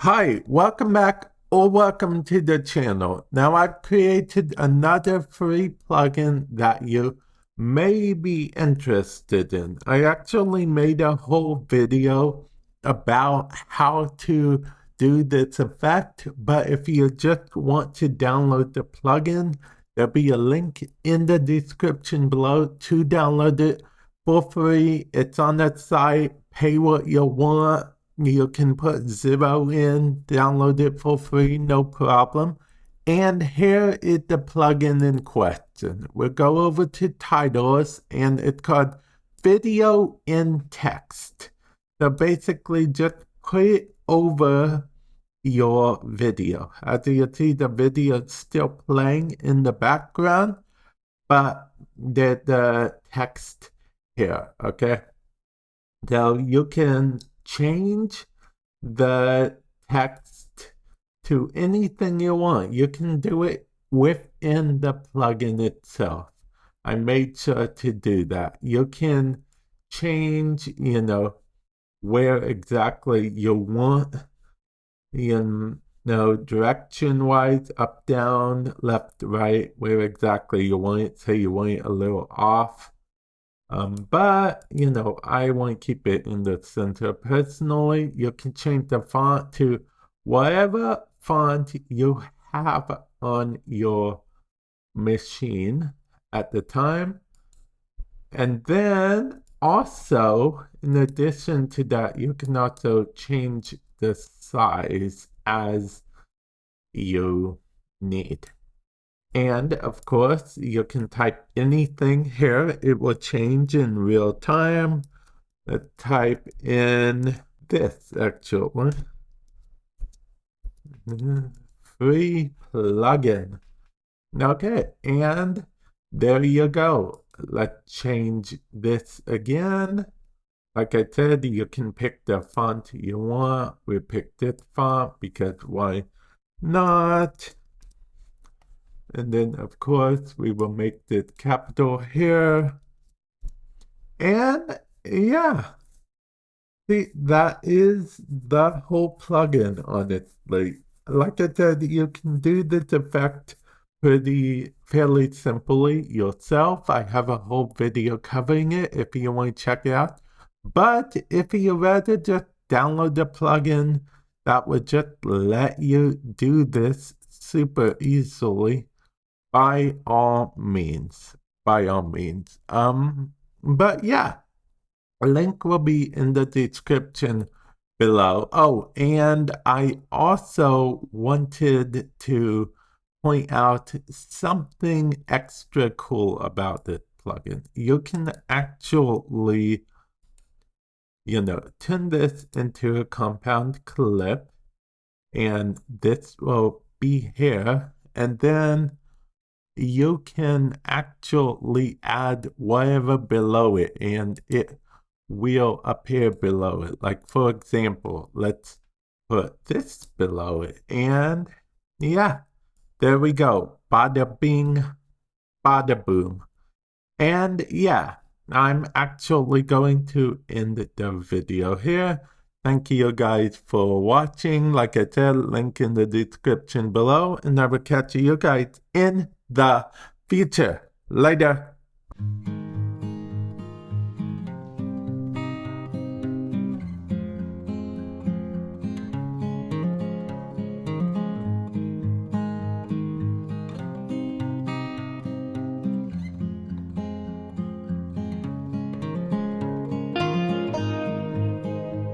Hi, welcome back or welcome to the channel. Now I've created another free plugin that you may be interested in. I actually made a whole video about how to do this effect, but if you just want to download the plugin, there'll be a link in the description below to download it for free. It's on the site, pay what you want. You can put 0 in, download it for free, no problem. And here is the plugin in question. We'll go over to titles, and it's called Video in Text. So basically just put it over your video. As you see, the video is still playing in the background, but there's the text here, okay? So you can change the text to anything you want. You can do it within the plugin itself. I made sure to do that. You can change, where exactly you want, direction-wise, up, down, left, right, where exactly you want it. Say you want it a little off. But, I want to keep it in the center. Personally, you can change the font to whatever font you have on your machine at the time. And then also, in addition to that, you can also change the size as you need. And of course, you can type anything here. It will change in real time. Let's type in this actually. Free plugin. Okay, and there you go. Let's change this again. Like I said, you can pick the font you want. We picked this font because why not? And then, of course, we will make this capital here. And yeah, see, that is the whole plugin, honestly. Like I said, you can do this effect fairly simply yourself. I have a whole video covering it if you want to check it out. But if you rather just download the plugin, that would just let you do this super easily. By all means. But yeah, a link will be in the description below. Oh, and I also wanted to point out something extra cool about this plugin. You can actually, turn this into a compound clip, and this will be here, and then you can actually add whatever below it, and it will appear below it. Like, for example, let's put this below it, and yeah, there we go. Bada bing, bada boom. And yeah, I'm actually going to end the video here. Thank you guys for watching. Like I said, link in the description below, and I will catch you guys in the future. Later.